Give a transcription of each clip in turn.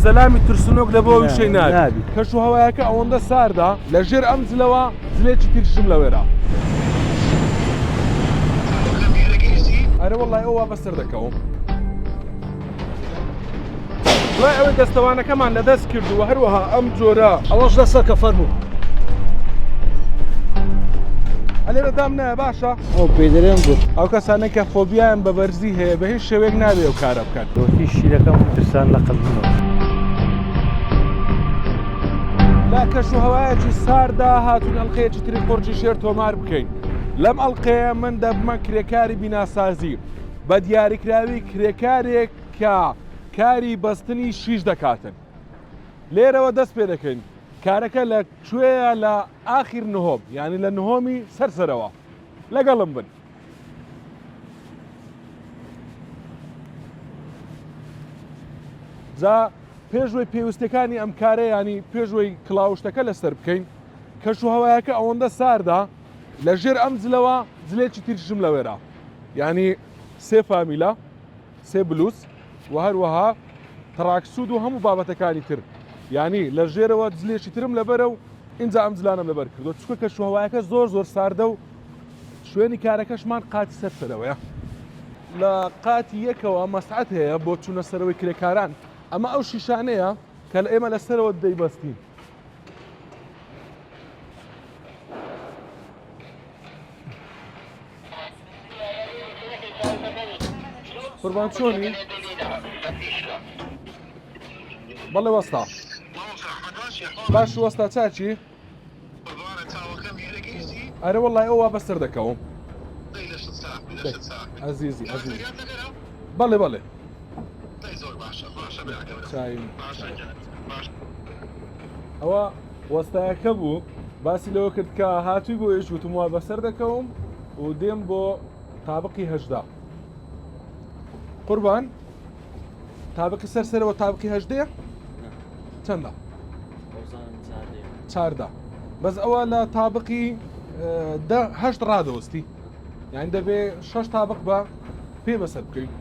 سەلامی ترسنۆک لە بۆ وشەی نابی کەش و هەوایەکە ئەوەندە ساردا لە ژێر ئەم جلەوە جلێکی ترشم لەوێرا ئەرە وەڵای ئەوە بەسەر دەکەوم دوای ئەوەی دەستەوانەکەمان لەدەست کردووە هەروەها ئەم جۆرە ئەوەش دەسەکە فەرموو ئەلێرە دام نایە باشە ئەو پێدەرێن گوت ئەو کەسانێک کە فۆبیایان بە بەرزی هەیە بە هیچ شێوەیەک نابێ ئەو کارە بکات دۆتی شیرەکەم ترسان لە قەلبمەوە لا کەش و هەوایەکی ساردا هاتوون ئەڵقەیەکی تری قورجی شێر تۆمار بکەین لەم ئەڵقەیە من دەبمە کرێکاری بیناسازی بە دیاریکراوی کرێکارێک کە کاری بەستنی شیش دەکاتن لێرەوە دەست پێ دەکەین کارەکە لە کوێیە لە ئاخیر نهۆم یعنی لە نهۆمی سەرسەرەوە لەگەڵم بن جا پێشوەی پێویستەکانی ئەم کارە ینی پێشوەی کڵاوشتەکە لەسەر بکەین کەش و هەوایەکە ئەوەندە ساردا لە ژێر ئەم جلەوە جلێکی تریشم لەوێرا ینی سێ فامیلە سێ بلوس و هەروەها تراکسود و هەموو بابەتەکانی تر ینی لە ژێرەوە جلێکی ترم لەبەرە و اینجا ئەم جلانم لەبەر کردو چکە کەش و هەوایەکە زۆر زۆر ساردە و شوێنی کارەکەشمان قاتی سەرسەرەوەیە لە قاتی یەکەوە مەسعەت هەیە بۆ چوونە سەرەوەی کرێکاران ئەمە ئەو شیشانەیە کە لە ئێمە لەسەرەوە دەیبەستین قوربان چۆنی؟ بەڵێ وەستا باش وەستا چاچی؟ ئەرە وەڵای ئەوە بەسەر دەکەوم عەزیزی عەزیزی بەڵێ بەڵێ ئەوە وەستایەکە بوو باسی لەوە کرد کە هاتووی بۆ ئێش وتم وە بەسەر دەکەوم و دێم بۆ تابقی هەژدا قوربان تابقی سەرسەرەوە تابقی هەژدەیە چەندە؟ چاردا بەس ئەوە لە تابقی هەشت ڕادەوەستی یعنی دەبێ شەش تابق بە پێ بەسەر بکەین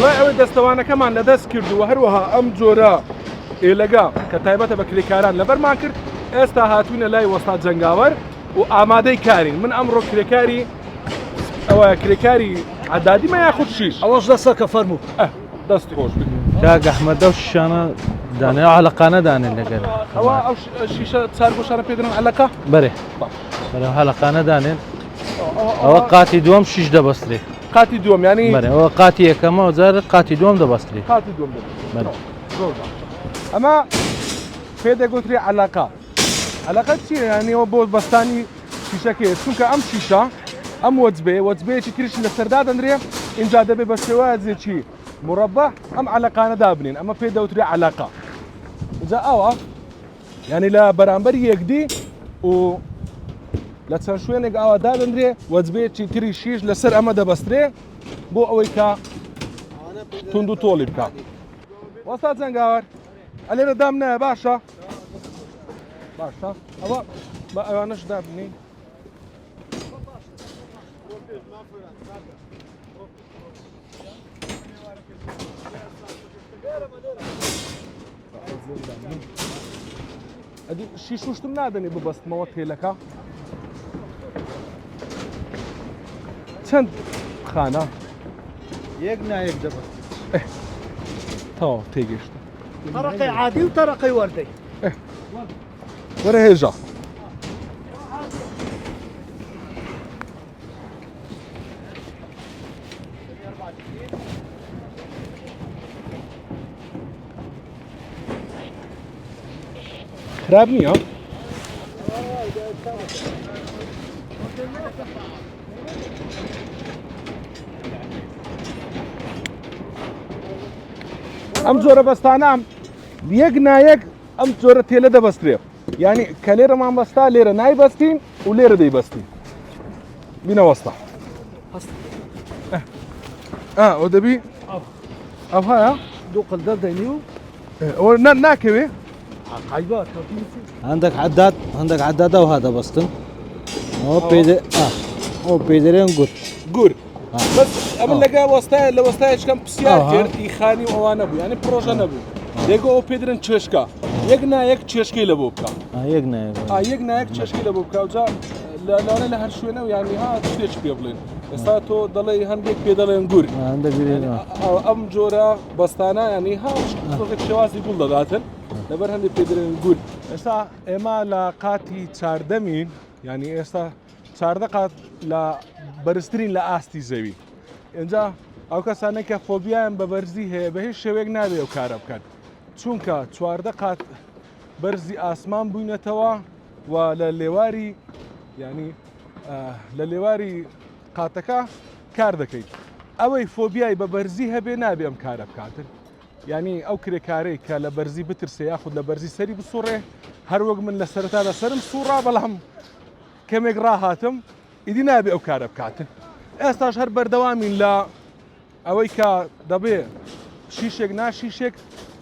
دوای ئەوەی دەستەوانەکەمان لەدەست کردووە هەروەها ئەم جۆرە ئێلەگا کە تایبەتە بە کرێکاران لەبەرمان کرد ئێستا هاتوونە لای وەستا جەنگاوەر و ئامادەی کارین من ئەمڕۆ کرێکاری ئەوە کرێکاری عەدادیمە یاخود شیش ئەوەش دەسەکە فەرموو دەست خۆش بێت کاک ئەحمەدە و شیشانە دانێ عەلەقانە دانێن لەگەر ئەوە ئەو شیشە چار بۆشانە پێدرن عەلەقە بەرێ بەرە عەلەقانە دانێن ئەوە قاتی دووەم شیش دەبەسترێ قاتی دووەم ینی بەرێ ئەوە قاتی یەکەمەوە جار قاتی دووەم دەبەسترێ قاتی دووەم زۆر ئەمە پێ دەگوترێ عەلەقە عەلەقە چییە ینی ئەوە بۆ بەستانی شیشەکەیە چونکە ئەم شیشە ئەم وەجبەیەکی تریش لەسەردا دەنرێ اینجا دەبێ بە شێوازێکی مربع ئەم عەلەقانە دابنین ئەمە پێ دەوترێ عەلەقە جا ئەوە ینی لە بەرامبەر یەکدی و لە چەند شوێنێک ئاوا دادەنرێ وەجبەیەکی تری شیش لەسەر ئەمە دەبەسترێ بۆ ئەوەی کە تونند و تۆڵی بکات وەستا جەنگاوەر ئەلێرە دام نایە باشە باشە ئەوە بە ئەوانەش دابنی ئەدی شیش وشتم نادەنێ ببەستمەوە تێلەکە چەند خانە یەک نایەک دەبەست تەواو تێگەیشتە تەرەقەی عادی و تەرەقەی وەردەی وەرە هێژە خراب نییە ئەم جۆرە بەستانە یەک نایەک ئەم جۆرە تێلە دەبەسترێ ینی کە لێرەمان بەستا لێرە نایبەستین و لێرە دەیبەستین بینە وەستا ئەو دەبی ئەو هەیە دوو قەلدەر دەینی و ئەوە ناکەوێ عقايبات عندك عدادة وهذا بسطن هو بيدر هو بيدرين قر قور بس أمن لقى وسطاي لو وسطايش كم بسيار كير يخاني وأنا أبو يعني بروجا نبو يجو بيدرن تششكا يجنا يك تششكي لبوبكا يجنا يك تششكي لبوبكا وجا لا أنا لهر شوينا يعني تشتيش بيبلين استاتو ضلي هنديك بيدرن قور عندك بيدرين أم جورا بستانا يعني صوتك شوازي يقول ذاتن لبر هندي بيدرن قور استا اما لاقاتي چاردمين يعني استا چارده قات لا برسترین لا ئاستی زەوی اینجا ئەو کەسانەی کە فۆبیایان بە بەرزی هەیە بە هیچ شێوەیەک نابێ ئەو کارە بکەن چونکە چواردە قات بەرزی ئاسمان بووینەتەوە و لە لێواری ینی لە لێواری قاتەکە کار دەکەیت ئەوەی فۆبیای بە بەرزی هەبێ نابێ ئەم کارە بکاتن ینی ئەو کرێکارەی کە لە بەرزی بترسێ یاخود لە بەرزی سەری بسوڕێ هەروەک من لە سەرەتادا سرم سوڕا بەڵام کەمێک ڕاهاتم ئیدی نابێ ئەو کارە بکاتن ئێستاش هەر بەردەوامین لە ئەوەی کە دەبێ شیشێک ناشیشێک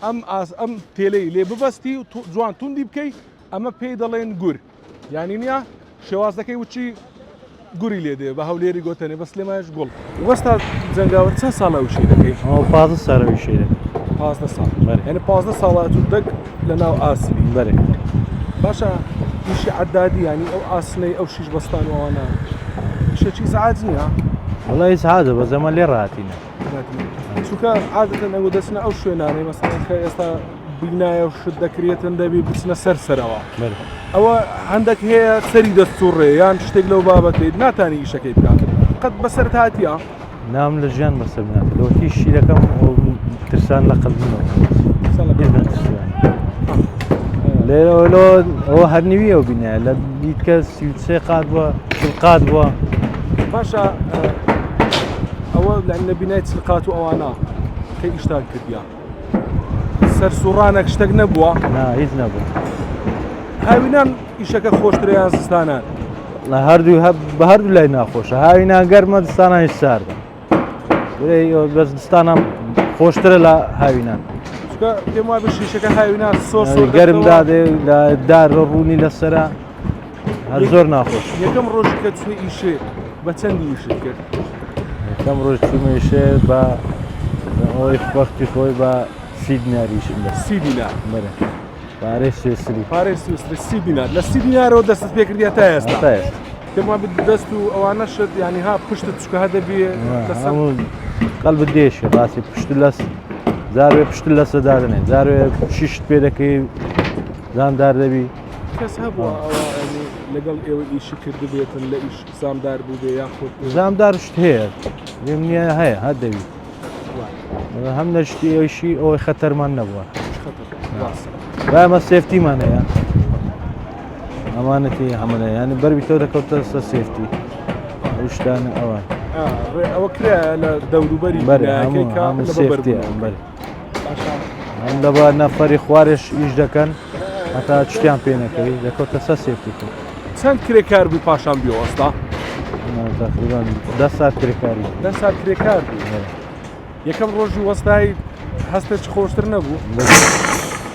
ئەم تێلەی لێ ببەستی و جوان توندی بکەی ئەمە پێی دەڵێن گور یانی نییە شێوازەکەی وچی گوری لێ دێ بە هەولێری گۆتەنێ بەس لێماش گوڵ وەستا جەنگاوەر چەند ساڵە وشی دەکەی 15 ساڵە وشی دەکەی 15 ساڵ یعنی 15 ساڵات و دەک لەناو ئاسنی بەرێ باشە ئیشی عەدادی ینی ئەو ئاسنەی ئەو شیش بەستان و ئەوانە شتێکی سەعات نییە وڵی سعادە بە زەمە لێ ڕاتینە چونکە عادەتەن ئەوە دەچنە ئەو شوێنانەی مەسەڵەن کە ئێستا بینایە و شت دەکرێتن دەبی بچنە سەرەوە ئەوە هەندێک هەیە سەری دەستوڕێ یان شتێک لەو بابەتێت ناتانی ئیشەکەی بکات قەت بەسەر هاتیە نام لە ژیان بەسەر ناتێت لەوەتی شیرەکەم ترسان لە قەلبمەوە لێرە ئەوە هەرنیویە و بینایە لە بیتکە 33 قات بووە قات بووە باشە ئەوە لە نەبینای چقات و ئەوانە کە ئیشتان کردیا سەر سوڕانێک شتێک نەبووە هیچ نەبوو هاوینان ئیشەکە خۆشتریان زستانان لە هەردوو بە هەردوو لای ناخۆشە هاوینان گەرمە دستانانی ساردە بەس دستانم خۆشترە لە هاوینان پێم وای بە شیشەکە هاوینان گەرم دادێ لە دار ڕوونی لەسرە هەر زۆر ناخۆش یەکەم ڕۆژی کە چوێ ئیشێ بە چەندی وشت کرد یەکەم ڕۆژ چوومێشێ بە ئەوەی وەختی خۆی بە 30 دیناریشم بە 30 دینار بەرە پارەی سوێسری پارەی سوێسری 30 دینار لە 30 دینارەوە دەستت پێ کردیە تا ئێستا پێم وای دەست و ئەوانە شت ینی ها پشتت چکە هەدەبێ هەموو قەلبت دێشێ باسی پشت لەس زاروێ پشت لەسە دادنێ زاروێ شیشت پێ دەکەی زاندار دەبی کەس هەبووە ئەوە لەگەڵ ئێوە ئیشی کرد بێتن لە ئیش زامدار بوو بێ یاخۆ زامدار شت هەیە لێم نییە هەیە هەر دەوی هەم نەشتی ئەوشی ئەوەی خەتەرمان نەبووە ئەمە سێفتیمان هەیە ئەمانەتی هەمنە ینی بەربیتەوە دەکەوتە سە سێفتی ئەو شتانە ئەوان ئەوە کرا لە دەوروبەری سێفتی ئەم لە بە نەفەری خوارێش ئیش دەکەن هەتا شتیان پێ نەکەوی دەکەوتە سە سێفتی کرد چەند کرێکار بووی پاشان بیوەستا تقریبان 10 ساعت کرێکاری 10 ساعت کرێکار یەکەم ڕۆژی وەستای هەستێک خۆشتر نەبوو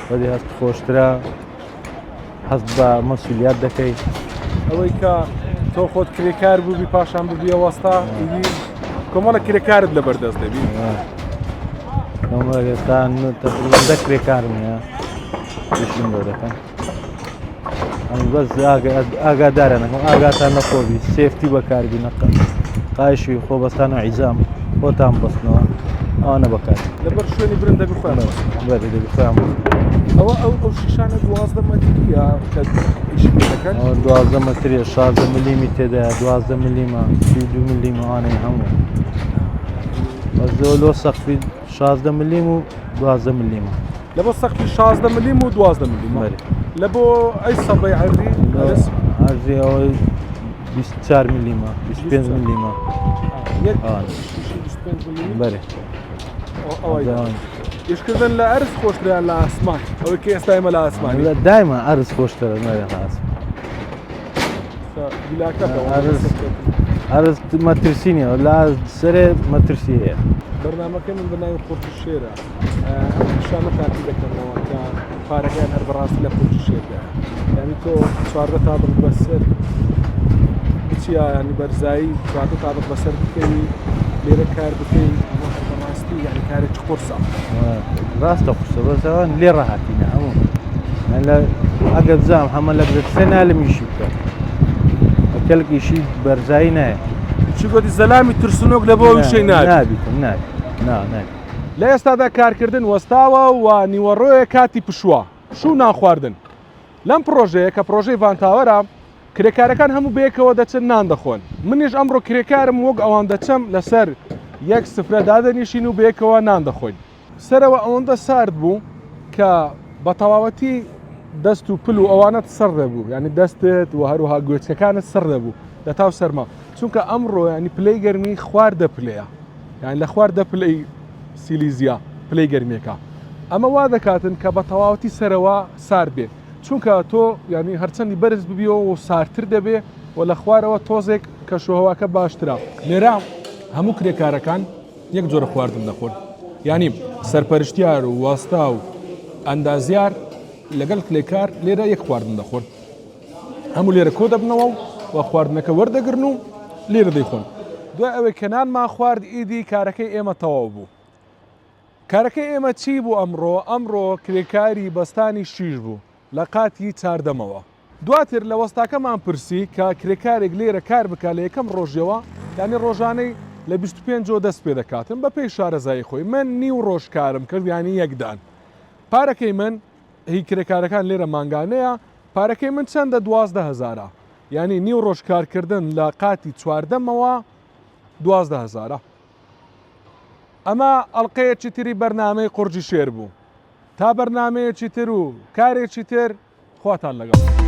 بەدی هەست خۆشترە هەست بە مەسئولیت دەکەی ئەوەی کە تۆ خۆت کرێکار بووبی پاشان ببیە وەستا ئیدی کۆمەڵە کرێکارت لەبەردەست دەبی ئێستا تقریبان 10 کرێکارم هەیە پێشین بۆ دەکەم بەس ئاگادارە نەکەم ئاگاتان نەخۆبی سێفتی بەکاربی نەقە قایشی خۆبەستانە عیزام خۆتان بەستنەوە ئەوانە بەکار لەبەر شوێنی برن دەبی خۆیان بەێ دەبی خۆیان ئەوە ئەو شیشانە 12 مەتریە کە ئیشی دەکەن 12 مەتریە 16 ملیمی تێدایە 12 ملیمە 32 ملیمە ئەوانەی هەموو بەس لۆ سەقفی 16 ملیم و 12 ملیمە لە بۆ سەقفی 16 ملیم و 12 ملیم لە بۆ ئەی سەبەی عەرضی عەرضی ئەوەی 24 ملیمە 25 ملیمە بەێ ئیشکردن لە ئەرز خۆشتریان لە ئاسمان ئەوەی کە ئێستا ئێمە لە ئاسمانی دایمە ئەرز خۆشترە نەرە ئاسمان ئەرز مەترسینیەوە لا سەرێ مەترسی هەیە بەرنامەکە من بەناوی قورت و شێرە شانە تاکی دەکەمەوە کە پارەکەیان هەر بەڕاستی لە قورت و شێردا یعنی تۆ 14 تاڵ بەسەر بچیە ینی بەرزایی 14 تاڵ بەسەر بکەوی لێرە کار بکەی ئەمە بەڕاستی یعنی کارێکی قورسە ڕاستە قورسە بەسەوە لێ ڕاهاتینە هەموو ئەگەر بزانم هەمە لە بدەت سێ نالمیشی بکە کەلکیشی بەرزایی نایە چی گوتی زەلامی ترسنۆک لە بۆ وشەی نابیتم نابێت لە ئێستادا کارکردن وەستاوە و نیوەڕۆیە کاتی پشووە شوو ناخواردن لەم پرۆژەیە کە پرۆژەی ڤانتاوەرە کرێکارەکان هەموو بەیەکەوە دەچن نان دەخۆن منیش ئەمڕۆ کرێکارم وەک ئەوان دەچەم لەسەر یەک سفرە دادەنیشین و بەیەکەوە نان دەخۆین سەرەوە ئەوەندە سارد بوو کە بە تەواوەتی دەست و پل و ئەوانەت سەر دەبوو ینی دەستت و هەروها گوێچەکانت سەر دەبوو لە تاو سەرما چونکە ئەمڕۆ ینی پلەی گەرمی خواردە پلەیە یان لە خواردە پلەی سیلیزیا پلەی گەرمێکە ئەمە وا دەکاتن کە بە تەواوەتی سەرەوە سار بێ چونکە تۆ ینی هەرچەندی بەرز ببیەوە و سارتر دەبێ و لە خوارەوە تۆزێک کە شوهەواکە باشترا لێرە هەموو کرێکارەکان یەک جۆرە خواردن دەخۆن ینی سەرپەرشتیار و واستا و ئەندازیار لەگەڵ کلێکار لێرە یەک خواردن دەخۆن هەموو لێرە کۆ دەبنەوە و خواردنەکە وەردەگرن و لێرە دەیخۆن دوای ئەوەی کەنانمان خوارد ئیدی کارەکەی ئێمە تەواو بوو کارەکەی ئێمە چی بوو ئەمڕۆ کرێکاری بەستانی شیش بوو لە قاتی چاردەمەوە دواتر لە وەستاکەمان پرسی کە کرێکارێک لێرە کار بکە لە یەکەم ڕۆژەوە یعنی ڕۆژانەی لە 25 دەست پێ دەکاتم بە پێی شارەزای خۆی من نیو ڕۆژ کارم کرد ینی یەکدان پارەکەی من هی کرێکارەکان لێرە ماگانەیە پارەکەی من چەندە 12,000 ینی نیو ڕۆژ کارکردن لە قاتی چواردەمەوە 12,000 ئەمە ئەڵلقەیەکی تری بەرنامەی قورجی شێر بوو تا بەرنمەیەکی تر و کارێکی تر خواتان لەگەڵ